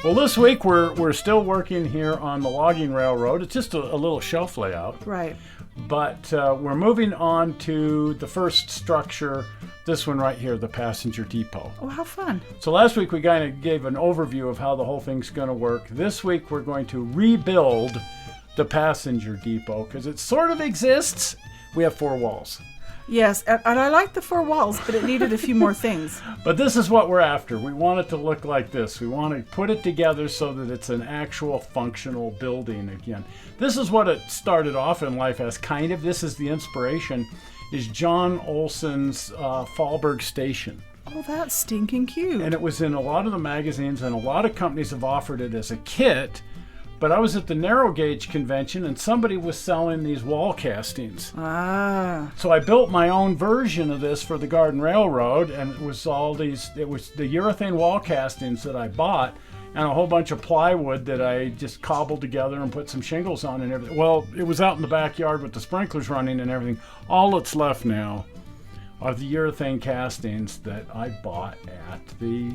Well, this week we're still working here on the logging railroad. It's just a little shelf layout. Right. But we're moving on to the first structure, this one right here, the passenger depot. Oh, how fun. So last week we kind of gave an overview of how the whole thing's going to work. This week we're going to rebuild the passenger depot because it sort of exists. We have 4 walls. Yes, and I like the 4 walls, but it needed a few more things. But this is what we're after. We want it to look like this. We want to put it together so that it's an actual functional building again. This is what it started off in life as, kind of. This is the inspiration, is John Olson's Fallburg Station. Oh, that's stinking cute. And it was in a lot of the magazines, and a lot of companies have offered it as a kit. But I was at the narrow gauge convention and somebody was selling these wall castings. Ah. So I built my own version of this for the Garden Railroad, and it was the urethane wall castings that I bought and a whole bunch of plywood that I just cobbled together and put some shingles on and everything. Well, it was out in the backyard with the sprinklers running and everything. All that's left now are the urethane castings that I bought at the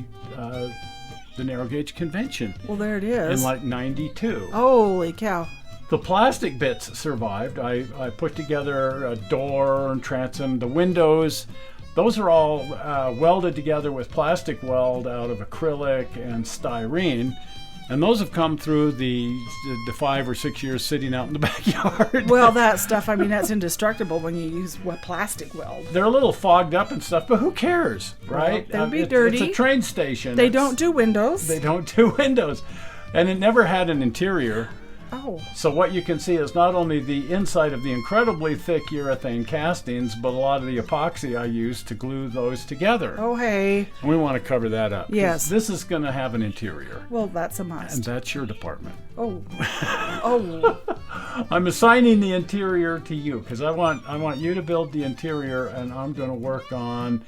narrow gauge convention. Well, there it is. In like 92. Holy cow. The plastic bits survived. I put together a door and transom. The windows, those are all welded together with plastic weld out of acrylic and styrene. And those have come through the 5 or 6 years sitting out in the backyard. Well, that stuff, I mean, that's indestructible when you use plastic weld. They're a little fogged up and stuff, but who cares, right? Well, they'd be dirty. It's a train station. They don't do windows. They don't do windows. And it never had an interior. Oh. So what you can see is not only the inside of the incredibly thick urethane castings, but a lot of the epoxy I used to glue those together. Oh, hey. And we want to cover that up. Yes. This is going to have an interior. Well, that's a must. And that's your department. Oh. Oh. I'm assigning the interior to you because I want you to build the interior, and I'm going to work on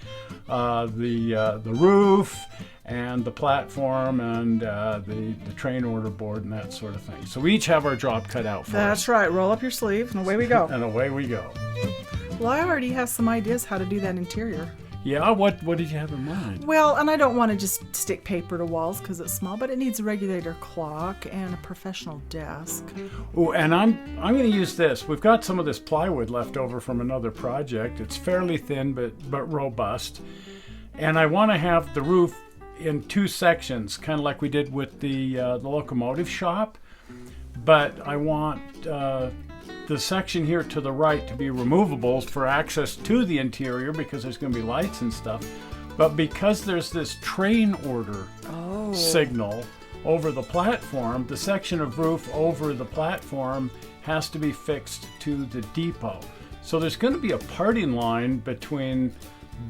the roof and the platform and the train order board and that sort of thing. So we each have our job cut out for us. That's right. Roll up your sleeves and away we go. And away we go. Well, I already have some ideas how to do that interior. Yeah, what did you have in mind? Well, and I don't want to just stick paper to walls because it's small, but it needs a regulator clock and a professional desk. Oh, and I'm going to use this. We've got some of this plywood left over from another project. It's fairly thin but robust. And I want to have the roof in 2 sections, kind of like we did with the locomotive shop. But I want the section here to the right to be removable for access to the interior because there's going to be lights and stuff. But because there's this train order signal over the platform, the section of roof over the platform has to be fixed to the depot. So there's going to be a parting line between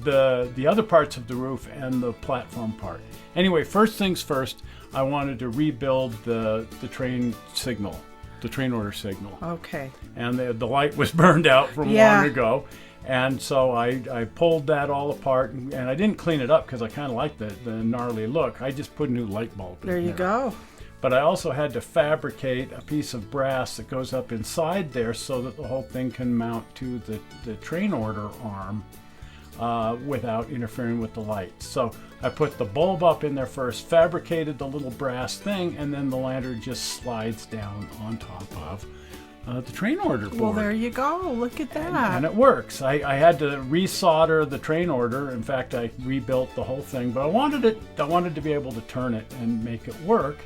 the other parts of the roof and the platform part. Anyway, first things first, I wanted to rebuild the train signal, the train order signal. Okay. And the light was burned out from long ago. And so I pulled that all apart, and I didn't clean it up because I kind of liked the gnarly look. I just put a new light bulb in there. There you go. But I also had to fabricate a piece of brass that goes up inside there so that the whole thing can mount to the train order arm without interfering with the light. So I put the bulb up in there first, fabricated the little brass thing, and then the lantern just slides down on top of the train order board. Well, there you go. Look at that. And it works. I had to resolder the train order. In fact, I rebuilt the whole thing, but I wanted to be able to turn it and make it work.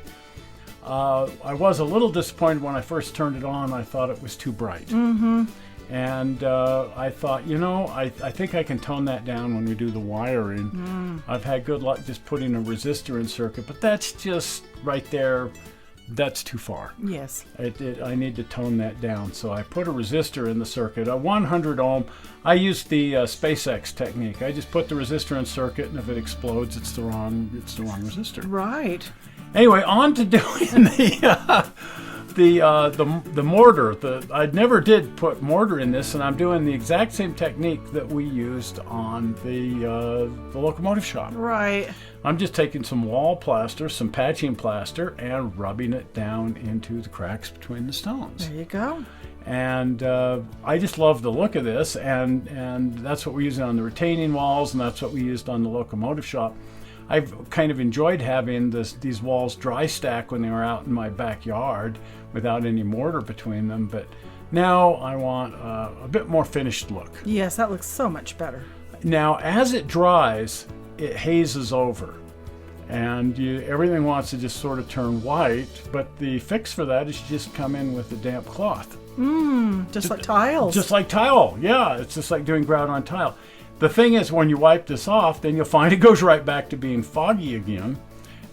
I was a little disappointed when I first turned it on. I thought it was too bright. Mm-hmm. And I thought, I think I can tone that down when we do the wiring. I've had good luck just putting a resistor in circuit, but that's just right there. That's too far. Yes. I need to tone that down. So I put a resistor in the circuit, a 100 ohm. I used the SpaceX technique. I just put the resistor in circuit, and if it explodes, it's the wrong resistor. Right. Anyway, on to doing the mortar. I never did put mortar in this, and I'm doing the exact same technique that we used on the locomotive shop. Right. I'm just taking some wall plaster, some patching plaster, and rubbing it down into the cracks between the stones. There you go. And I just love the look of this, and that's what we're using on the retaining walls, and that's what we used on the locomotive shop. I've kind of enjoyed having these walls dry stack when they were out in my backyard without any mortar between them, but now I want a bit more finished look. Yes, that looks so much better. Now, as it dries, it hazes over, and everything wants to just sort of turn white, but the fix for that is you just come in with a damp cloth. Just like tiles. Just like tile, yeah. It's just like doing grout on tile. The thing is, when you wipe this off, then you'll find it goes right back to being foggy again.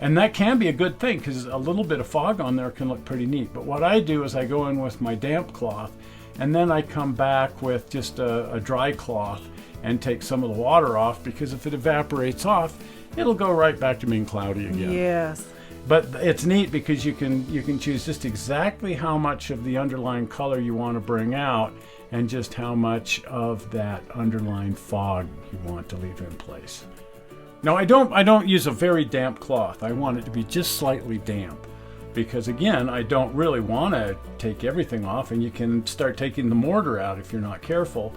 And that can be a good thing, because a little bit of fog on there can look pretty neat. But what I do is I go in with my damp cloth, and then I come back with just a dry cloth and take some of the water off, because if it evaporates off, it'll go right back to being cloudy again. Yes. But it's neat because you can choose just exactly how much of the underlying color you want to bring out, and just how much of that underlying fog you want to leave in place. Now, I don't use a very damp cloth. I want it to be just slightly damp, because again, I don't really want to take everything off, and you can start taking the mortar out if you're not careful.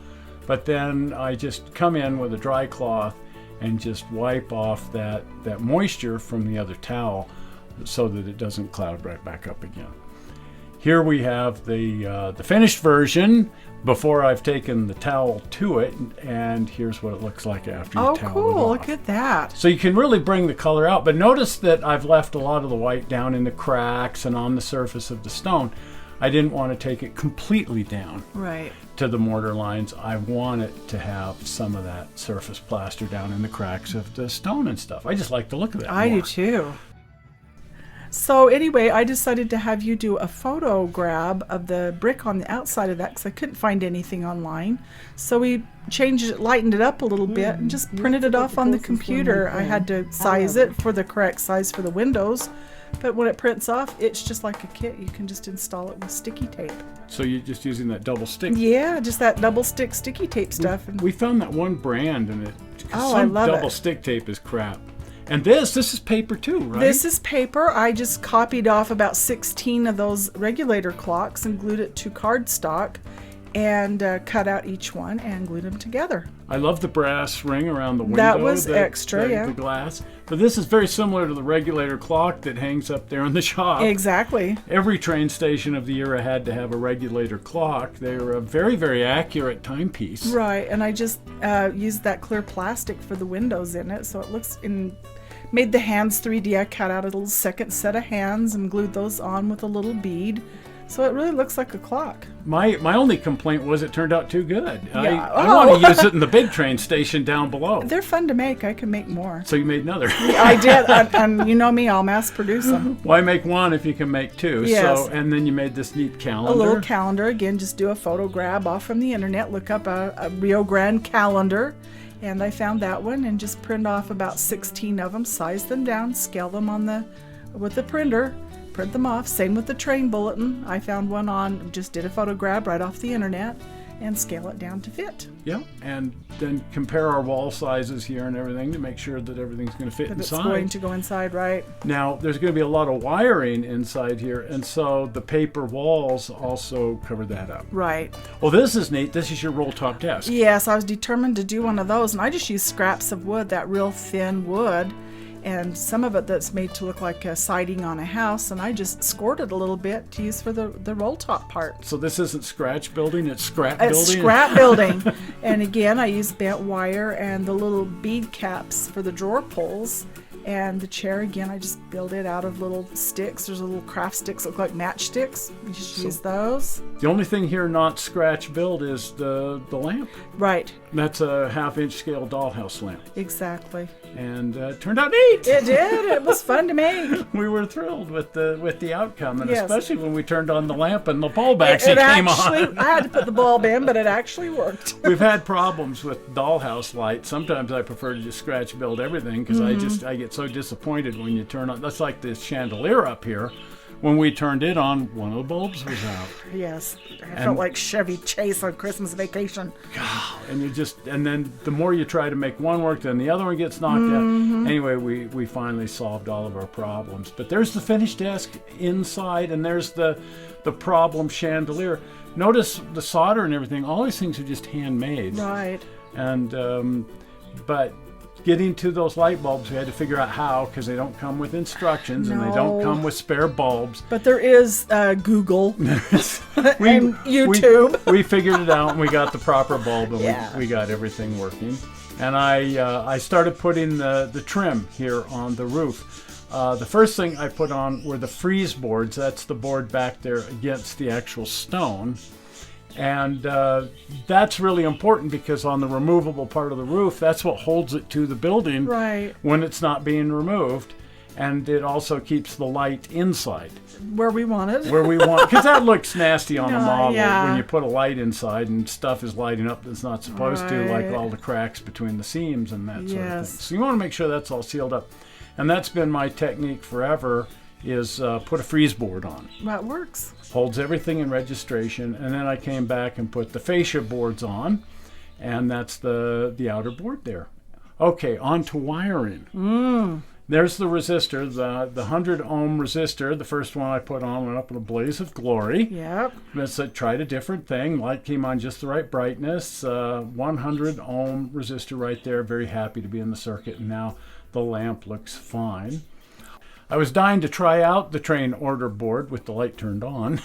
But then I just come in with a dry cloth and just wipe off that moisture from the other towel, so that it doesn't cloud right back up again. Here we have the finished version before I've taken the towel to it, and here's what it looks like after you towel it off. Oh, cool! Look at that. So you can really bring the color out, but notice that I've left a lot of the white down in the cracks and on the surface of the stone. I didn't want to take it completely down to the mortar lines. I want it to have some of that surface plaster down in the cracks of the stone and stuff. I just like the look of that. I do too. So anyway, I decided to have you do a photo grab of the brick on the outside of that, because I couldn't find anything online. So we changed it, lightened it up a little bit, and just printed it off on the computer. I had to size it for the correct size for the windows. But when it prints off, it's just like a kit. You can just install it with sticky tape. So you're just using that double stick? Yeah, just that double stick sticky tape stuff. We found that one brand, and I love double stick tape is crap. And this is paper too, right? This is paper. I just copied off about 16 of those regulator clocks and glued it to cardstock, and cut out each one and glued them together. I love the brass ring around the window. That was extra, yeah. The glass. But this is very similar to the regulator clock that hangs up there in the shop. Exactly. Every train station of the era had to have a regulator clock. They were a very, very accurate timepiece. Right, and I just used that clear plastic for the windows in it, so it looks made the hands 3D. I cut out a little second set of hands and glued those on with a little bead. So it really looks like a clock. My only complaint was it turned out too good. Yeah. I want to use it in the big train station down below. They're fun to make. I can make more. So you made another. I did, and you know me, I'll mass produce them. Why make one if you can make two? Yes. So, and then you made this neat calendar. A little calendar. Again, just do a photo grab off from the internet. Look up a Rio Grande calendar. And I found that one and just print off about 16 of them, size them down, scale them with the printer, print them off. Same with the train bulletin. I found one just did a photo grab right off the internet and scale it down to fit. Yeah, and then compare our wall sizes here and everything to make sure that everything's going to fit inside. It's going to go inside, right? Now, there's going to be a lot of wiring inside here, and so the paper walls also cover that up. Right. Well, this is neat. This is your roll-top desk. Yes, I was determined to do one of those, and I just used scraps of wood, that real thin wood, and some of it that's made to look like a siding on a house, and I just scored it a little bit to use for the roll top part. So this isn't scratch building, it's scrap building? It's scrap building. And again, I used bent wire and the little bead caps for the drawer pulls. And the chair, again, I just built it out of little sticks. There's little craft sticks that look like matchsticks. You just use those. The only thing here not scratch built is the lamp. Right. That's a 1/2-inch scale dollhouse lamp. Exactly. And it turned out neat. It did. It was fun to make. We were thrilled with the outcome, and yes. especially when we turned on the lamp and the ball backs came on. I had to put the bulb in, but it actually worked. We've had problems with dollhouse light. Sometimes I prefer to just scratch build everything because I get so disappointed when you turn on. That's like this chandelier up here. When we turned it on, one of the bulbs was out. Yes, I felt like Chevy Chase on Christmas Vacation. And then the more you try to make one work, then the other one gets knocked out. Anyway, we finally solved all of our problems. But there's the finished desk inside, and there's the problem chandelier. Notice the solder and everything. All these things are just handmade. Right. And but getting to those light bulbs, we had to figure out how, because they don't come with instructions and they don't come with spare bulbs. But there is Google and YouTube. We figured it out and we got the proper bulb and Yeah. we got everything working. And I started putting the trim here on the roof. The first thing I put on were the freeze boards. That's the board back there against the actual stone. And that's really important because on the removable part of the roof, that's what holds it to the building Right. when it's not being removed. And it also keeps the light inside. Where we want it. Where we want, because that looks nasty on the No, model yeah. when you put a light inside and stuff is lighting up that's not supposed to, like Right. all the cracks between the seams and that sort of Yes. thing. So you want to make sure that's all sealed up. And that's been my technique forever, is put a freeze board on. That works. Holds everything in registration. And then I came back and put the fascia boards on, and that's the outer board there. Okay, on to wiring. There's the resistor, the 100 ohm resistor. The first one I put on went up in a blaze of glory. Yep. I tried a different thing. Light came on just the right brightness. 100 ohm resistor right there. Very happy to be in the circuit. And now the lamp looks fine. I was dying to try out the train order board with the light turned on.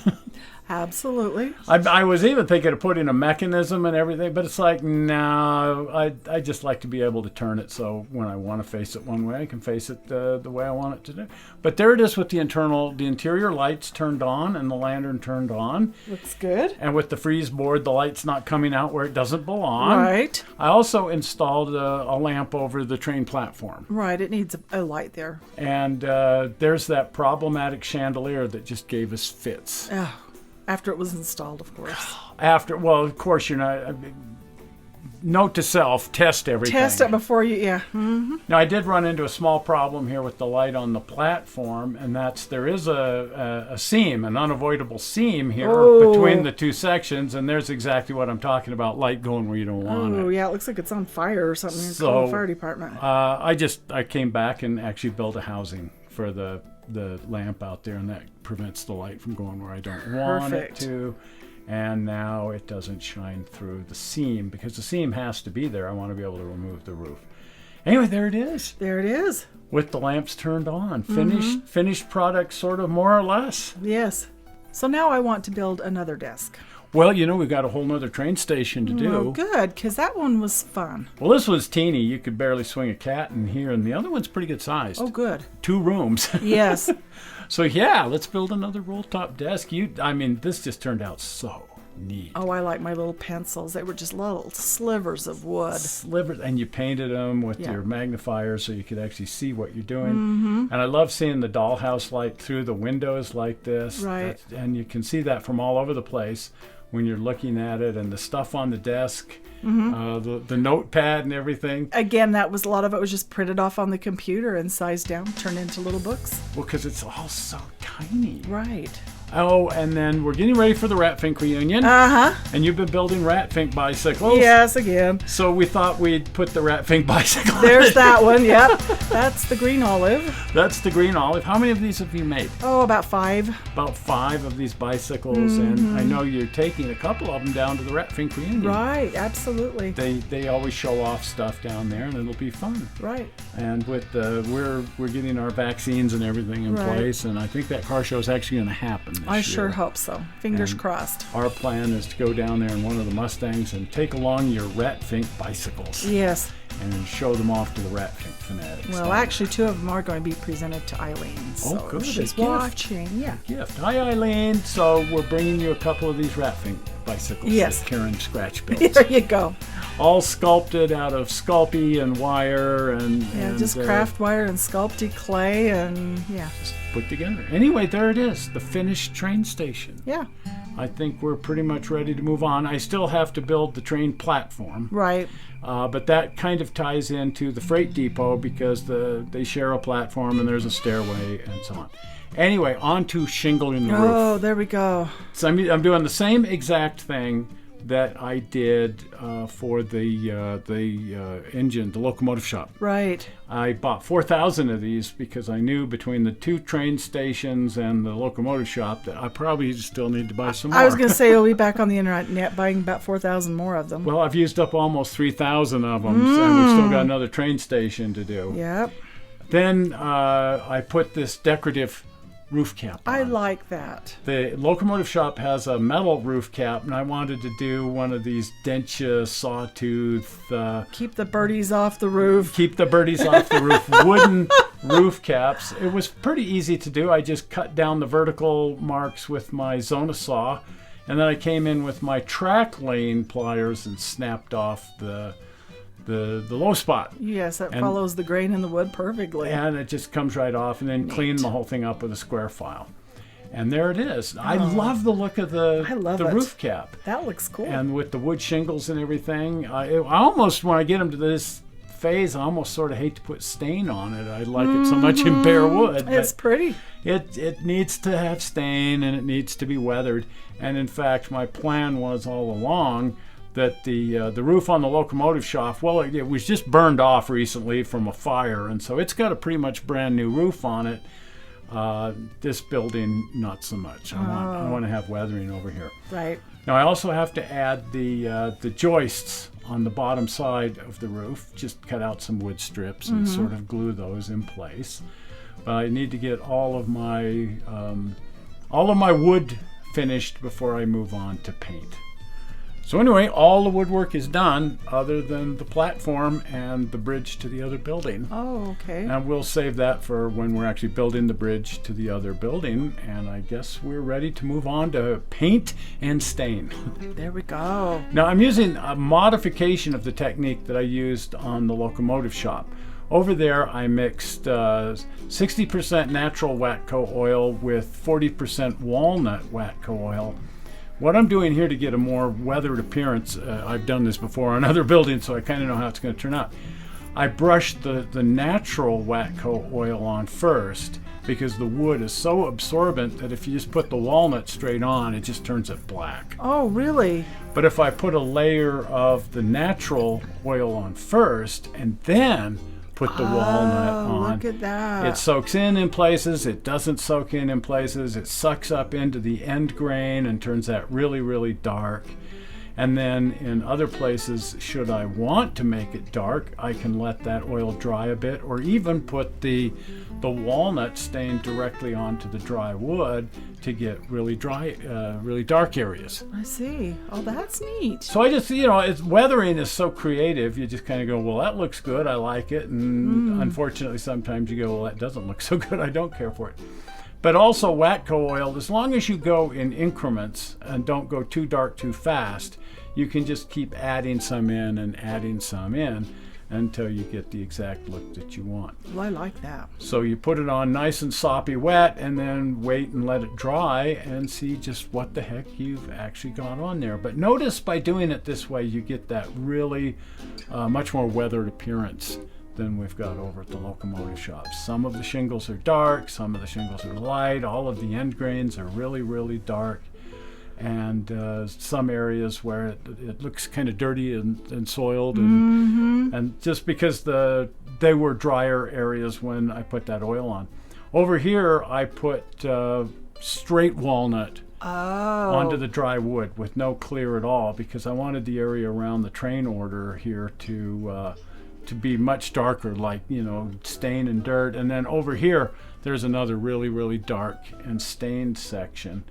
Absolutely. I was even thinking of putting a mechanism and everything, but it's like, no, I just like to be able to turn it so when I want to face it one way, I can face it the way I want it to do. But there it is with the interior lights turned on and the lantern turned on. Looks good. And with the freeze board, the light's not coming out where it doesn't belong. Right. I also installed a lamp over the train platform. Right. It needs a light there. And there's that problematic chandelier that just gave us fits. Oh, after it was installed, of course. Well, of course, you're not. Note to self: test everything. Test it before you. Yeah. Mm-hmm. Now, I did run into a small problem here with the light on the platform, and there is a seam, an unavoidable seam here between the two sections, and there's exactly what I'm talking about: light going where you don't want it. Oh, yeah. It looks like it's on fire or something. It's So, called the fire department. I came back and actually built a housing for the lamp out there, and that prevents the light from going where I don't want it to. And now it doesn't shine through the seam because the seam has to be there. I want to be able to remove the roof. Anyway, there it is. There it is. With the lamps turned on. Finished product, sort of, more or less. Yes. So now I want to build another desk. Well, we've got a whole nother train station to do. Oh, good, because that one was fun. Well, this one's teeny. You could barely swing a cat in here, and the other one's pretty good sized. Oh, good. 2 rooms. Yes. So, yeah, let's build another roll-top desk. This just turned out so neat. Oh, I like my little pencils. They were just little slivers of wood. Slivers, and you painted them with Yeah. your magnifier so you could actually see what you're doing. And I love seeing the dollhouse light through the windows like this. Right. And you can see that from all over the place when you're looking at it, and the stuff on the desk, the notepad and everything. Again, a lot of it was just printed off on the computer and sized down, turned into little books. Well, because it's all so tiny. Right. Oh, and then we're getting ready for the Ratfink reunion. Uh-huh. And you've been building Ratfink bicycles. Yes, again. So we thought we'd put the Ratfink bicycle on There's it. that one, yep. That's the green olive. That's the green olive. How many of these have you made? Oh, about 5. About 5 of these bicycles, and I know you're taking a couple of them down to the Ratfink reunion. Right, absolutely. They always show off stuff down there, and it'll be fun. Right. And with we're getting our vaccines and everything in Right. place, and I think that car show is actually going to happen this I year. sure hope so. Fingers And crossed. Our plan is to go down there in one of the Mustangs and take along your Ratfink bicycles Yes. and show them off to the Ratfink fanatics. Well, actually, 2 of them are going to be presented to Eileen. So Oh, good. She's A gift. watching. Yeah. gift. Hi, Eileen. So we're bringing you a couple of these Ratfink bicycles Yes. that Karyn scratch built. There you go. All sculpted out of Sculpey and wire and Just craft wire and sculpty clay and just put together. Anyway, there it is, the finished train station. yeah. I think we're pretty much ready to move on. I still have to build the train platform, Right. but that kind of ties into the freight depot because they share a platform and there's a stairway and so on. Anyway, on to shingling the roof. Oh, there we go. So I'm doing the same exact thing, that I did for the engine, the locomotive shop. Right. I bought 4,000 of these because I knew between the 2 train stations and the locomotive shop that I probably still need to buy some more. I was going to say, you'll be back on the internet buying about 4,000 more of them. Well, I've used up almost 3,000 of them, and we've still got another train station to do. Yep. Then I put this decorative roof cap on. I like that. The locomotive shop has a metal roof cap, and I wanted to do one of these dentia sawtooth. Keep the birdies off the roof. Keep the birdies off the roof. Wooden roof caps. It was pretty easy to do. I just cut down the vertical marks with my Zona saw, and then I came in with my track lane pliers and snapped off the low spot. Yes, that follows the grain in the wood perfectly. And it just comes right off, and then clean the whole thing up with a square file. And there it is. I love the look of the roof cap. That looks cool. And with the wood shingles and everything, I almost, when I get them to this phase, I almost sort of hate to put stain on it. I like it so much in bare wood. It's pretty. It needs to have stain, and it needs to be weathered. And in fact, my plan was all along that the roof on the locomotive shop, well, it was just burned off recently from a fire, and so it's got a pretty much brand new roof on it. This building, not so much. I want to have weathering over here. Right. Now I also have to add the joists on the bottom side of the roof. Just cut out some wood strips and sort of glue those in place. But I need to get all of my wood finished before I move on to paint. So anyway, all the woodwork is done other than the platform and the bridge to the other building. Oh, okay. And we'll save that for when we're actually building the bridge to the other building. And I guess we're ready to move on to paint and stain. There we go. Now I'm using a modification of the technique that I used on the locomotive shop. Over there I mixed 60% natural Watco oil with 40% walnut Watco oil. What I'm doing here to get a more weathered appearance, I've done this before on other buildings, so I kind of know how it's going to turn out. I brushed the natural Watco oil on first because the wood is so absorbent that if you just put the walnut straight on, it just turns it black. Oh, really? But if I put a layer of the natural oil on first and then put the walnut on. Look at that. It soaks in places, it doesn't soak in places, it sucks up into the end grain and turns that really, really dark. And then in other places, should I want to make it dark, I can let that oil dry a bit, or even put the walnut stain directly onto the dry wood to get really dry, really dark areas. I see. Oh, that's neat. So I just, weathering is so creative. You just kind of go, well, that looks good. I like it. And unfortunately, sometimes you go, well, that doesn't look so good. I don't care for it. But also Watco oil, as long as you go in increments and don't go too dark too fast, you can just keep adding some in and adding some in until you get the exact look that you want. Well, I like that. So you put it on nice and soppy wet and then wait and let it dry and see just what the heck you've actually got on there. But notice by doing it this way, you get that really much more weathered appearance than we've got over at the locomotive shop. Some of the shingles are dark, some of the shingles are light, all of the end grains are really, really dark. And some areas where it looks kind of dirty and soiled, and just because they were drier areas when I put that oil on. Over here, I put straight walnut onto the dry wood with no clear at all because I wanted the area around the train order here to be much darker, like stain and dirt. And then over here, there's another really, really dark and stained section.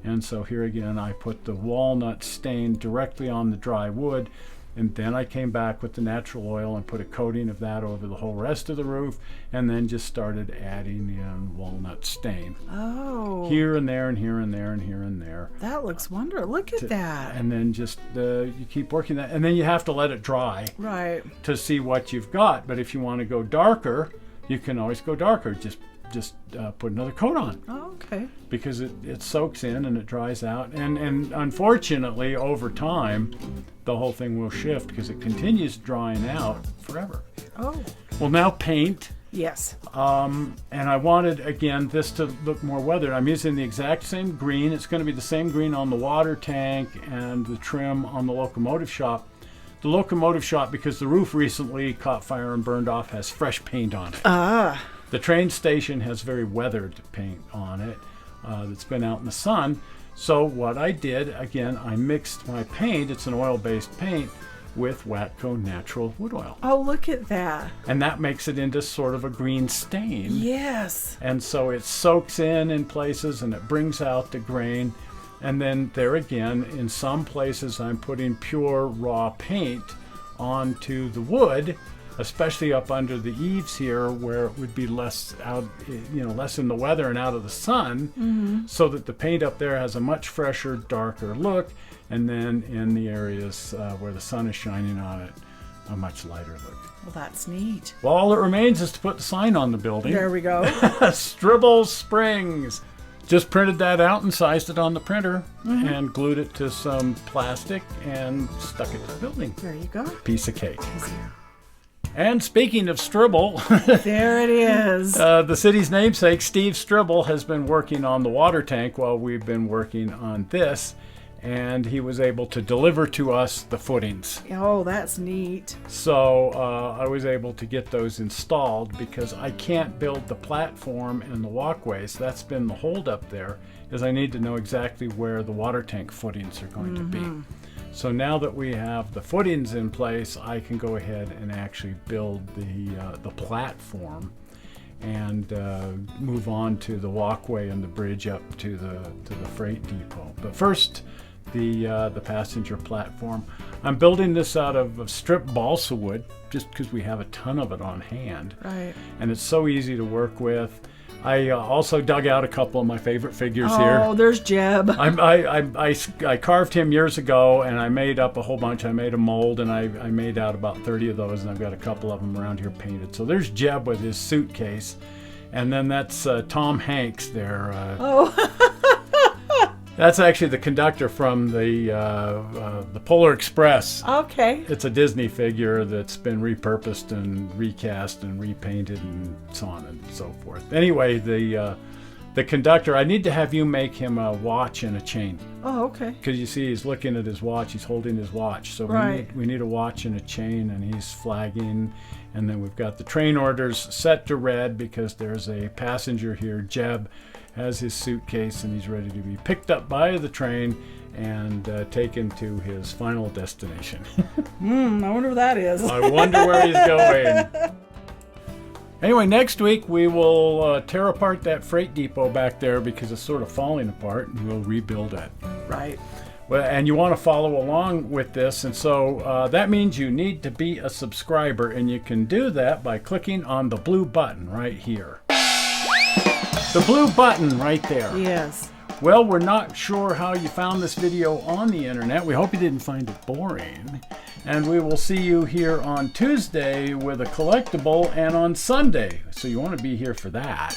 And so here again, I put the walnut stain directly on the dry wood, and then I came back with the natural oil and put a coating of that over the whole rest of the roof, and then just started adding in walnut stain. Oh. Here and there and here and there and here and there. That looks wonderful. Look at that. And then just you keep working that, and then you have to let it dry. Right. To see what you've got. But if you want to go darker, you can always go darker. Just put another coat on. Oh, okay. Because it soaks in and it dries out. And unfortunately, over time, the whole thing will shift because it continues drying out forever. Oh. Well, now paint. Yes. And I wanted, again, this to look more weathered. I'm using the exact same green. It's going to be the same green on the water tank and the trim on the locomotive shop. The locomotive shop, because the roof recently caught fire and burned off, has fresh paint on it. The train station has very weathered paint on it that's been out in the sun. So what I did, again, I mixed my paint, it's an oil-based paint, with Watco Natural Wood Oil. Oh, look at that. And that makes it into sort of a green stain. Yes. And so it soaks in places and it brings out the grain. And then there again, in some places I'm putting pure raw paint onto the wood, especially up under the eaves here where it would be less out, less in the weather and out of the sun, so that the paint up there has a much fresher, darker look. And then in the areas where the sun is shining on it, a much lighter look. Well, that's neat. Well, all that remains is to put the sign on the building. There we go. Strebel Springs. Just printed that out and sized it on the printer and glued it to some plastic and stuck it to the building. There you go. Piece of cake. And speaking of Strebel, there it is. The city's namesake, Steve Strebel, has been working on the water tank while we've been working on this. And he was able to deliver to us the footings. Oh, that's neat. So I was able to get those installed because I can't build the platform and the walkways. That's been the holdup there, is I need to know exactly where the water tank footings are going to be. So now that we have the footings in place, I can go ahead and actually build the platform and move on to the walkway and the bridge up to the freight depot. But first, the passenger platform. I'm building this out of stripped balsa wood just because we have a ton of it on hand. Right. And it's so easy to work with. I also dug out a couple of my favorite figures here. Oh, there's Jeb. I carved him years ago, and I made up a whole bunch. I made a mold, and I made out about 30 of those, and I've got a couple of them around here painted. So there's Jeb with his suitcase, and then that's Tom Hanks there. That's actually the conductor from the Polar Express. Okay. It's a Disney figure that's been repurposed and recast and repainted and so on and so forth. Anyway, the conductor, I need to have you make him a watch and a chain. Oh, okay. Because you see he's looking at his watch, he's holding his watch. So we need a watch and a chain, and he's flagging. And then we've got the train orders set to red because there's a passenger here, Jeb, has his suitcase and he's ready to be picked up by the train and taken to his final destination. I wonder where that is. I wonder where he's going. Anyway, next week we will tear apart that freight depot back there because it's sort of falling apart, and we'll rebuild it. Right. Well, and you want to follow along with this, and so that means you need to be a subscriber, and you can do that by clicking on the blue button right here. The blue button right there. Yes. Well, we're not sure how you found this video on the internet. We hope you didn't find it boring. And we will see you here on Tuesday with a collectible and on Sunday. So you want to be here for that.